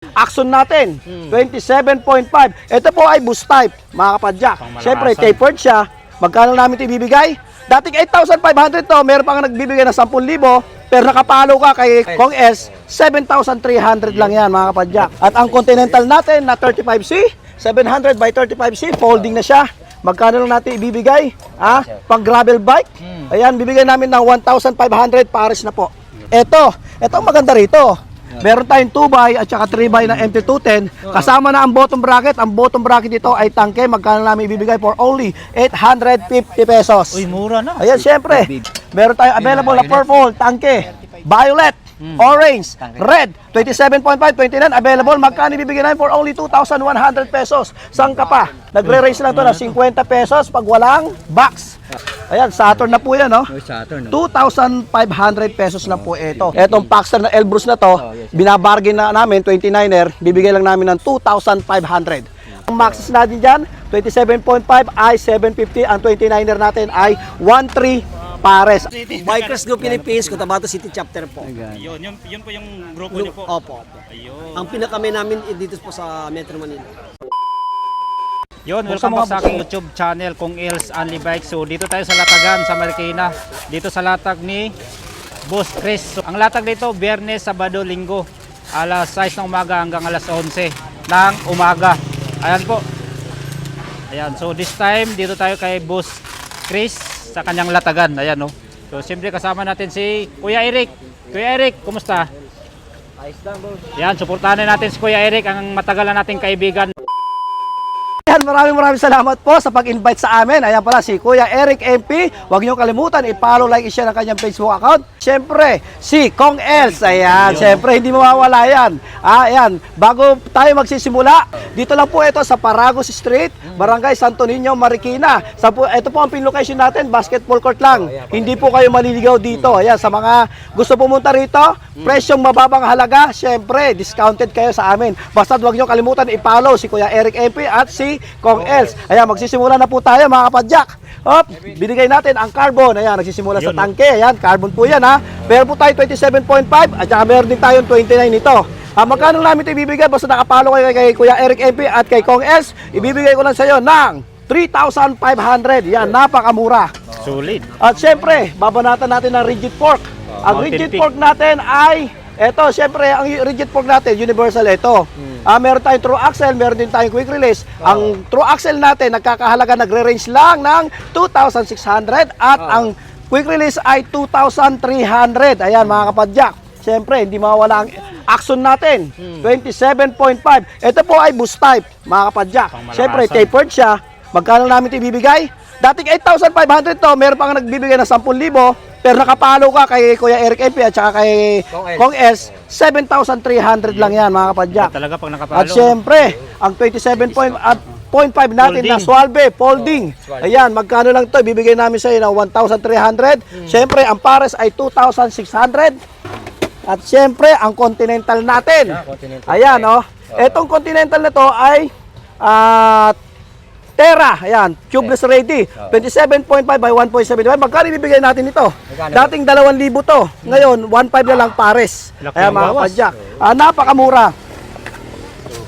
Action natin, 27.5. Ito po ay boost type, mga kapadyak. Siyempre, tapered siya. Magkano namin ito ibibigay? Dating 8,500 to, meron pang nagbibigay ng 10,000. Pero nakapalo ka kay Kong S, 7,300 lang yan, mga kapadyak. At ang Continental natin na 35C, 700 by 35C, folding na siya. Magkano lang natin ibibigay? Pang gravel bike? Ayan, bibigay namin ng 1,500 pares na po. Ito ang maganda rito. Meron tayong 2x at saka 3x na MT210. Kasama na ang bottom bracket. Ang bottom bracket dito ay tangke. Magkano namin ibibigay for only 850 pesos. Uy, mura na. Ayan, syempre. Meron tayong available na purple, tangke, violet, orange, red, 27.5, 29 available. Magkano ibibigay namin for only 2,100 pesos. Saan ka pa? Nagre-range lang to na 50 pesos pag walang box. Ayan, Saturn na po yan, no? 2,500 pesos lang po ito. Etong Paxter na Elbrus na to, binabargain na namin, 29er, bibigay lang namin ng 2,500. Ang maxes natin dyan, 27.5 ay 750. Ang 29er natin ay 1,300 pares. Bikers Group Philippines, Cotabato City Chapter po. Yun po yung grupo niyo po. Opo. Ayun. Ang pinakami namin dito po sa Metro Manila. Yun, welcome back sa aking YouTube channel, Kong Els Only Bike. So, dito tayo sa Latagan, sa Marikina. Dito sa latag ni Boss Chris. So, ang latag dito, Biyernes, Sabado, Linggo. Alas 6 ng umaga hanggang alas 11 ng umaga. Ayan po. Ayan, so this time, dito tayo kay Boss Chris sa kanyang latagan. Ayan, no. So, siyempre kasama natin si Kuya Eric. Kuya Eric, kumusta? Ayos lang, boss. Yan, suportahan natin si Kuya Eric, ang matagal na nating kaibigan. Ayan, maraming salamat po sa pag-invite sa amin. Ayan pala si Kuya Eric MP. Huwag niyo kalimutan, i-follow, like, i-share ang kanyang Facebook account. Siyempre, si Kong Els. Ayan, siyempre, hindi mawawala yan. Ayan, bago tayo magsisimula, dito lang po ito sa Paragos Street, Barangay Santo Niño, Marikina. Ito po ang pin location natin, basketball court lang. Hindi po kayo maliligaw dito. Ayan, sa mga gusto pumunta rito, presyong mababang halaga, siyempre, discounted kayo sa amin. Basta huwag niyo kalimutan, i-follow si Kuya Eric MP at si Kong Els. Ayan, magsisimula na po tayo, mga kapadyak. Hop, binigay natin ang carbon. Ayan, nagsisimula sa tangke. Ayan, carbon po yan, ha. Meron po tayo 27.5 at saka meron din tayong 29 nito. Magkano namin ito ibibigay? Basta nakapalo kayo kay Kuya Eric MP at kay Kong Els, ibibigay ko lang sa iyo ng 3,500. Yan, napakamura. Solid. At syempre, babanatan natin ang rigid fork. Ang rigid fork natin ay eto, syempre, ang rigid fork natin, universal ito. Meron tayong true axle, meron din tayong quick release. Ang true axle natin, nagkakahalaga, nagre-range lang ng 2,600 at ang quick release ay 2,300. Ayan, mga kapadyak. Syempre, hindi mawawala ang action natin, 27.5. Ito po ay boost type, mga kapadyak. Syempre, tapered siya. Magkano namin ito ibibigay? Dating 8,500 to, meron pang nagbibigay ng 10,000. Pero nakapalo ka kay Kuya Eric MP at saka kay Kong S, 7,300 lang yan, mga kapadyak. Talaga pag nakapalo. At syempre, ang 27.5 natin na Swalbe, folding. Ayan, magkano lang to? Bibigay namin sa iyo ng 1,300. Syempre, ang pares ay 2,600. At syempre, ang Continental natin. Ayan, oh. Etong Continental na to ay Terra, ayan, tubeless ready, 27.5 by 1.75. Magkano ibibigay natin ito? Dating 2,000 to, ngayon 1,500 na lang pares. Ayan, mga kapadyak, napakamura.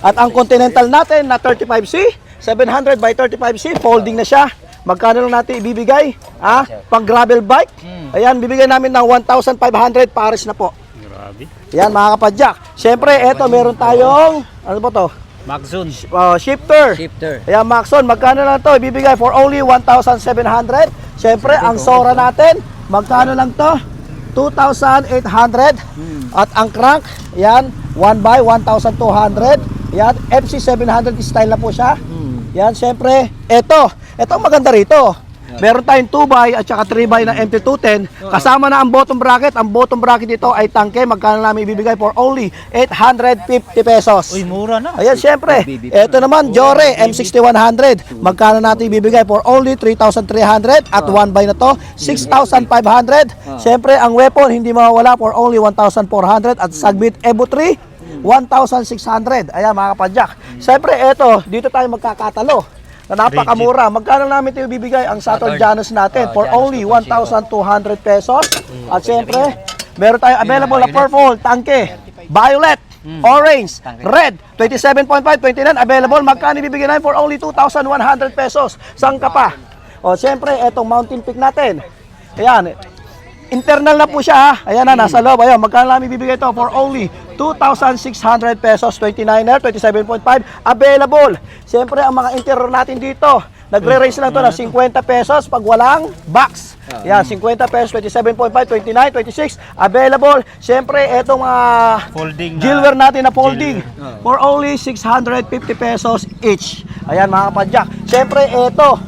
At ang Continental natin na 35C, 700 by 35C, folding na siya. Magkano lang natin ibibigay? Pang gravel bike? Ayan, bibigay namin ng 1,500 pares na po. Grabe. Ayan, mga kapadyak. Siyempre, eto, meron tayong, ano ba to? Maxon. Shifter. Ayan, Maxon, magkano lang to? Ibibigay for only 1,700. Siyempre, ang Sora natin, magkano lang to? 2,800. At ang crank, yan, 1 by 1,200. Yan, FC700 style na po siya. Yan, siyempre, ito ang maganda rito. Meron tayong 2x at saka 3x na MT210. Kasama na ang bottom bracket. Ang bottom bracket dito ay tangke. Magkano namin ibibigay for only 850 pesos. Uy, mura na. Ayan, syempre. Ito naman, Jore M6100. Magkano natin ibibigay for only 3,300 at 1x na to, 6,500. Syempre, ang weapon hindi mawawala for only 1,400 at Sagbit Evo 3, 1,600. Ayan, mga kapadyak. Syempre, dito tayo magkakatalo. Na napakamura. Magkano namin ito ibibigay ang Saturn Janus natin for only 1,200 pesos. At siyempre, meron tayong available na purple, tangke, violet, orange, red, 27.5, 29, available. Magkano ibibigay namin for only 2,100 pesos? Saan ka pa? O, siyempre, etong Mountain Peak natin. Ayan, internal na po siya ha. Ayan na, nasa loob. Ayan, magkano namin ibibigay ito for only 2,600 pesos, 29er, 27.5, available. Siyempre, ang mga interior natin dito, nagre-range lang to na 50 pesos pag walang box. Yan, 50 pesos, 27.5, 29, 26, available. Siyempre, etong mga Folding na. jewelware natin na folding for only 650 pesos each. Ayan mga kapadyak. Siyempre, eto,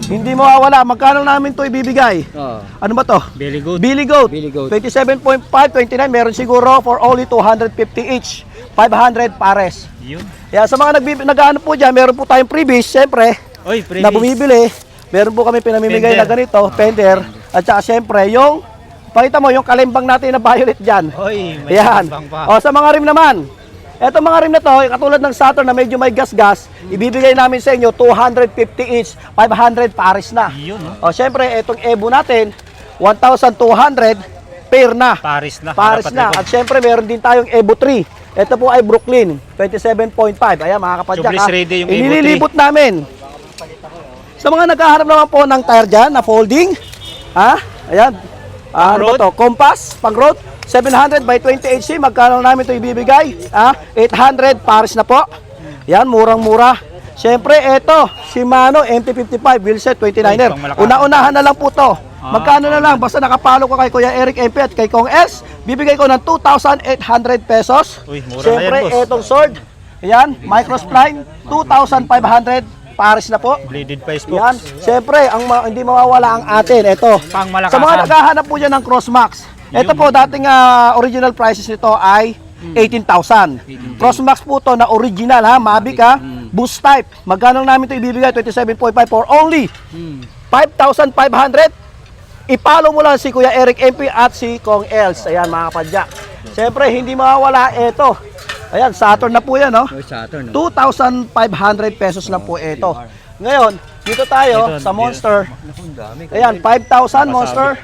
hindi mawawala. Magkano namin to ibibigay? Ano ba to? Belly goat. Billy Goat. Billy Goat. 27.5, 29, meron siguro for only 250 each. 500 pares. Yun. Kaya sa mga nag-ano po dyan, meron po tayong freebies, siyempre, Oy, previous. na bumibili. Meron po kami pinamimigay Fender. na ganito, fender. At saka siyempre, yung, pakita mo, yung kalimbang natin na violet dyan. Oy, may Ayan. kalimbang pa. O, sa mga rim naman, eto mga rim na to, katulad ng Saturn na medyo may gas-gas, ibibigay namin sa inyo 250 each, 500 pares na. Yun, no? O, siyempre, etong Evo natin, 1,200 pair na. Paris na. Paris Dapat na. ito. At syempre, meron din tayong Evo 3. Ito po ay Brooklyn, 27.5. Ayan, mga kapadyak. Tubeless ready yung Evo 3. Inililibot namin. Sa mga naghaharap naman po ng tire dyan, na folding. Ha? Ayan. Ano ba to? Compass, pang road. 700 by 20 HC. Magkano namin ito ibibigay? 800 Paris na po. Yan, murang-mura. Siyempre, eto, Shimano MT-55 wheelset 29er. pang malakas. Una-unahan na lang po to. Magkano na lang? Basta nakapalo ko kay Kuya Eric MP at kay Kong S, bibigay ko ng 2,800 pesos. Uy, mura na Siyempre, yan, boss. etong sword, ayan, Microspline, 2,500 Paris na po. Bleeded pa spokes. Yan, siyempre, hindi mawawala ang atin. Ito, Pang malakasan. sa mga naghahanap po dyan ng Crossmax, ito po, dating original prices nito ay 18,000. Crossmax po to na original ha, Mavic ha, boost type. Magkano namin ito ibibigay? 27.5 for only 5,500. Ipalo mo lang si Kuya Eric MP at si Kong Els. Ayan mga kapadyak. Siyempre, hindi mawawala ito. Ayan, Saturn na po yan, no? 2,500 pesos lang po ito. Ngayon, dito tayo Ito, sa Monster. Ayan, 5,000 Monster.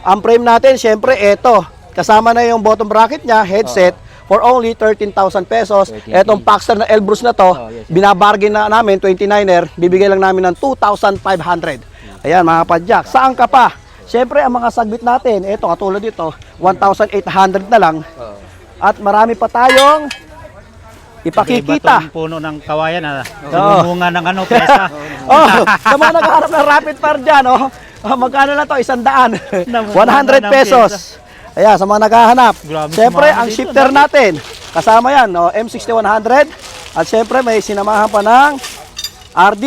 Ang frame natin, siyempre, ito. Kasama na yung bottom bracket niya, headset, for only 13,000 pesos. Etong Paxter na Elbrus na to, binabargain na namin, 29er, bibigay lang namin ng 2,500. Ayan, mga kapadyak. Saan ka pa? Siyempre, ang mga sagbit natin, ito, katulad dito, 1,800 na lang. At marami pa tayong Iba ipakikita. tong puno ng kawayan na Oo. bunga ng ano, pesa. Oh, sa mga naghahanap ng rapid fire dyan, magkano na to? 100. 100 pesos. Ayan, sa mga naghahanap. Grabe, Siyempre, sumama ang dito, shifter natin, kasama yan, M6100. At siyempre, may sinamahan pa ng RD.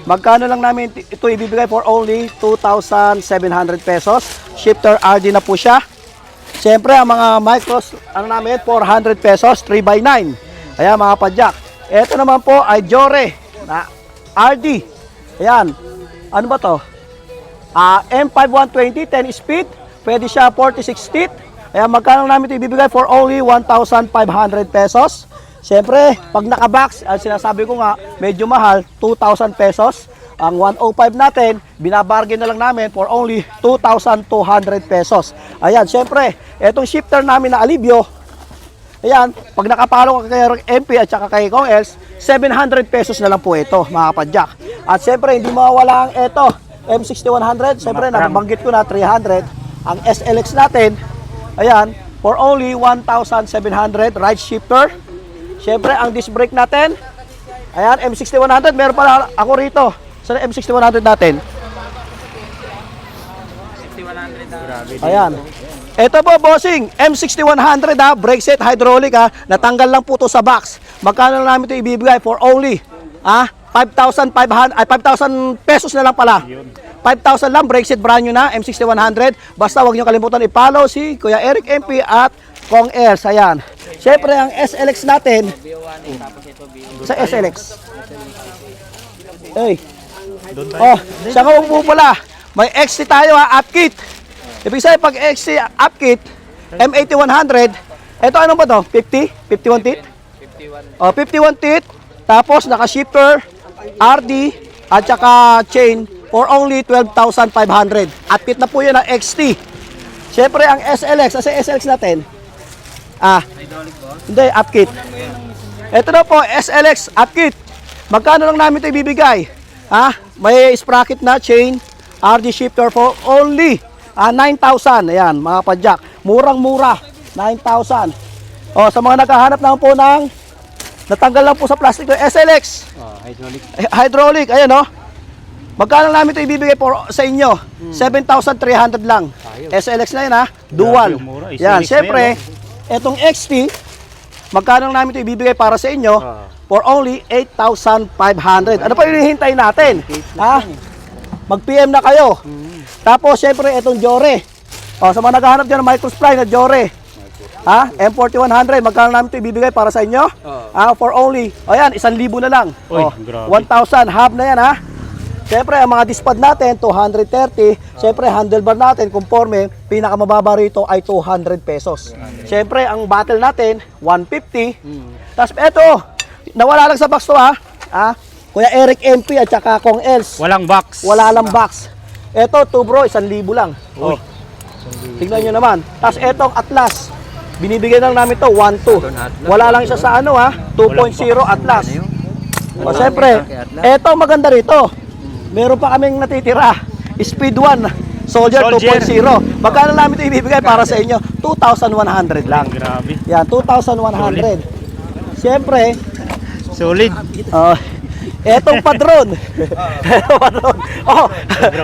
Magkano lang namin ito ibibigay for only 2,700 pesos. Shifter RD na po siya. Siyempre, ang mga micros, namin, 400 pesos, 3x9. Ayan, mga padyak. Ito naman po ay Jore na RD. Ayan. Ano ba to? M5120, 10 speed. Pwede siya 46 feet. Ayan, magkano namin ito ibibigay for only 1,500 pesos. Siyempre, pag nakabox, sinasabi ko nga, medyo mahal, 2,000 pesos. Ang 105 natin, binabargain na lang namin for only 2,200 pesos. Ayan, siyempre, etong shifter namin na Alivio, ayan, pag nakapalo ka kay MP at saka kay Kong Els, 700 pesos na lang po ito, mga kapadyak. At siyempre, hindi mawawala ang ito, M6100, siyempre, nabanggit ko na 300. Ang SLX natin, ayan, for only 1,700, right shifter. Siyempre, ang disc brake natin, ayan, M6100, meron pala ako rito. Sa M6100 natin. Ayan. Ito po, bossing, M6100 ha, brake set, hydraulic ha, natanggal lang po to sa box. Magkano lang namin ito ibibigay for only 5,000 pesos na lang pala. 5,000 lang, brake set brand new na, M6100. Basta wag niyo kalimutan i-follow si Kuya Eric MP at Kong Els. Ayan. Siyempre, ang SLX natin, sa SLX. Hey. Oh, siya nga po pala. May XT tayo ha, up kit. Ibig sabihin pag XT up kit, M8100, ito ano ba to? 50? 51 teeth? 51. Oh, 51 teeth. Tapos naka-shifter, RD, at saka chain for only 12,500. Up kit na po yun ang XT. Siyempre ang SLX, sa SLX natin, Hindi, upkit. Ito na po, SLX upkit. Magkano lang namin ito ibibigay? Ha? May sprocket na chain, RD shifter for only 9,000. Ayan, mga padyak. Murang-mura, 9,000. O, sa mga naghahanap naman po ng natanggal lang po sa plastic to SLX. Hydraulic, ayan o. Magkano lang namin ito ibibigay sa inyo? 7,300 lang. SLX na yan ha, dual. yung mura. Yan, SLX syempre, etong XT, magkano lang namin ito ibibigay para sa inyo? For only 8,500. Ano pa hinihintay natin? Ha? Mag-PM na kayo. Tapos, syempre, etong Jore. O, sa mga naghahanap dyan ng microspline na Jore. Ha? M4100, magkano namin ito ibibigay para sa inyo? For only, o yan, 1,000 na lang. Uy, O, grabe. 1,000, hub na yan ha. Siyempre, ang mga dispad natin, 230. Siyempre, handlebar natin, conforme, pinakamababa rito ay 200 pesos. Siyempre, ang battle natin, 150. Tapos, eto, nawala lang sa box to ha. Kuya Eric MP at saka Kong Els. Walang box. Wala lang box. Eto, 2 bro, 1,000 lang. Uy. Tignan nyo naman. Tapos, etong Atlas. Binibigyan lang namin to 1.2. Wala lang siya sa ano ha, 2.0 Atlas. O siyempre, eto maganda rito. Meron pa kaming natitira. Speed 1 Soldier 2.0. Magkano namin ito ibibigay para sa inyo? 2,100 lang. Grabe. Yan, 2,100. Siyempre, Solid. etong padron. Etong padron. Oh,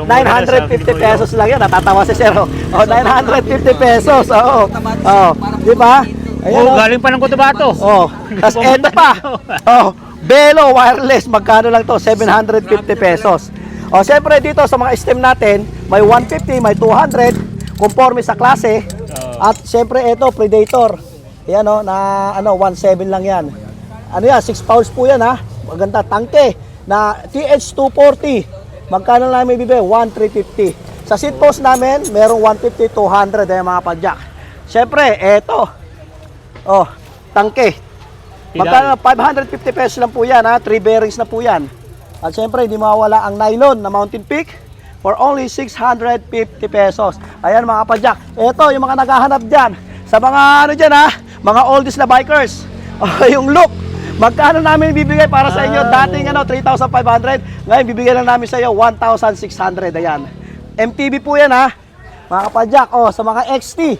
950 pesos lang yan. Natatawa si Sir. Oh, 950 pesos. Oo. Oh, di ba? Ayan, Galing pa ng Cotabato. Oh, tas eto pa. Oh, Belo wireless, magkano lang to? 750 pesos. O, siyempre dito sa mga stem natin, may 150, may 200, conforme sa klase. At siyempre ito, Predator. Ayan o, na 1.7 lang yan. Ano yan, 6 pounds po yan ha. Maganda, tangke na TH240. Magkano lang may bibigay? 1,350. Sa seat post namin, merong 150, 200 mga padyak. Siyempre, eto. Oh, tangke. Magkano? 550 pesos lang po yan ha. 3 bearings na po yan. At syempre, hindi mawala ang nylon na Mountain Peak for only 650 pesos. Ayan mga kapadyak. Ito, yung mga naghahanap dyan. Sa mga ano dyan ha, mga oldies na bikers. Yung look. Magkano namin bibigay para sa inyo? Dating 3,500. Ngayon, bibigyan lang namin sa iyo 1,600. Ayan. MTB po yan ha. Mga kapadyak. Oh, sa mga XT.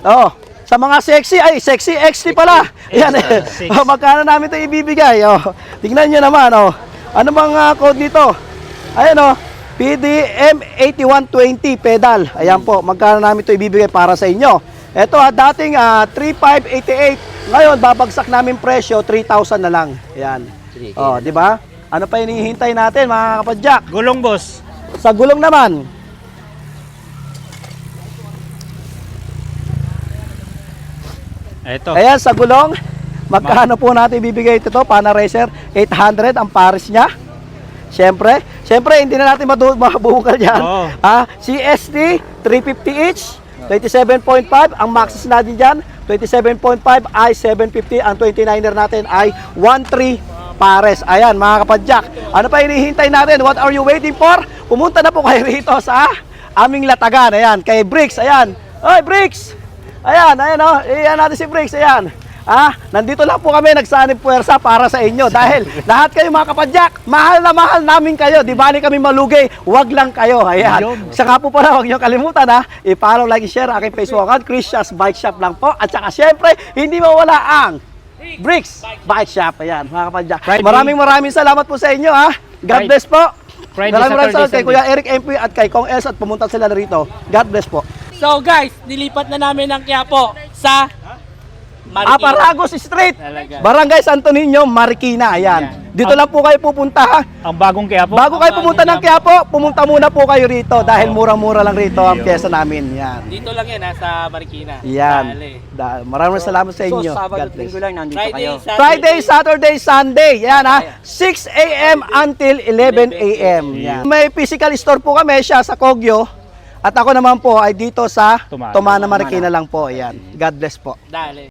Oh, sa mga sexy, ay sexy XT pala. Ayan. Magkano namin ito ibibigay? Oh, tingnan nyo naman. Oh. Ano bang code dito? Ayan o, PDM 8120 pedal. Ayan po, magkano namin ito ibibigay para sa inyo. Ito dating 3,588. Ngayon, babagsak namin presyo, 3,000 na lang. Ayan. O, di ba? Ano pa hinihintay natin mga kapadyak? Gulong boss. Sa gulong naman. Ito. Ayan, sa gulong. Magkano po natin ibibigay ito? Pana Racer, 800 ang pares niya. Siyempre, hindi na natin mabukal yan. Oo. CST, 350 each, 27.5. Ang maxes natin dyan, 27.5 ay 750. Ang 29er natin ay 1.3 pares. Ayan, mga kapadyak. Ano pa hinihintay natin? What are you waiting for? Pumunta na po kayo rito sa aming latagan. Ayan, kay Bricks. Ayan. Oy, Bricks! Ayan o. Iyan natin si Bricks. Ayan. Nandito lang po kami nagsanib puwersa para sa inyo dahil lahat kayo mga kapadyak, mahal na mahal namin kayo. Di bali kami malugay, wag lang kayo. Ayan. Saka po pala, wag niyo kalimutan i-follow, like, share aking Facebook account, Christian's Bike Shop lang po. At saka syempre, hindi mawala ang Bricks Bike Shop. Ayan, mga kapadyak. Maraming salamat po sa inyo God bless po. Maraming salamat kay Kuya Eric MP at kay Kong Els at pumunta sila na rito. God bless po. So guys, nilipat na namin ng Quiapo sa Marikina. Aparagos Street, Talaga. Barangay Santo Niño, Marikina. Ayan. Dito lang po kayo pupunta Ang bagong Quiapo. Bago kayo pumunta ng Quiapo, pumunta muna po kayo rito dahil murang-mura lang rito ang pyesa namin. Yan. Dito lang yan sa Marikina. Yan. Dali. Maraming salamat sa inyo. Sabado God at bless. Linggo lang nandito Friday, kayo. Friday, Saturday, Sunday. Yan 6 a.m. until 11 a.m. Yan. May physical store po kami, siya sa Kogyo. At ako naman po ay dito sa Tumana. Tumana, Marikina lang po. Yan. God bless po. Dali.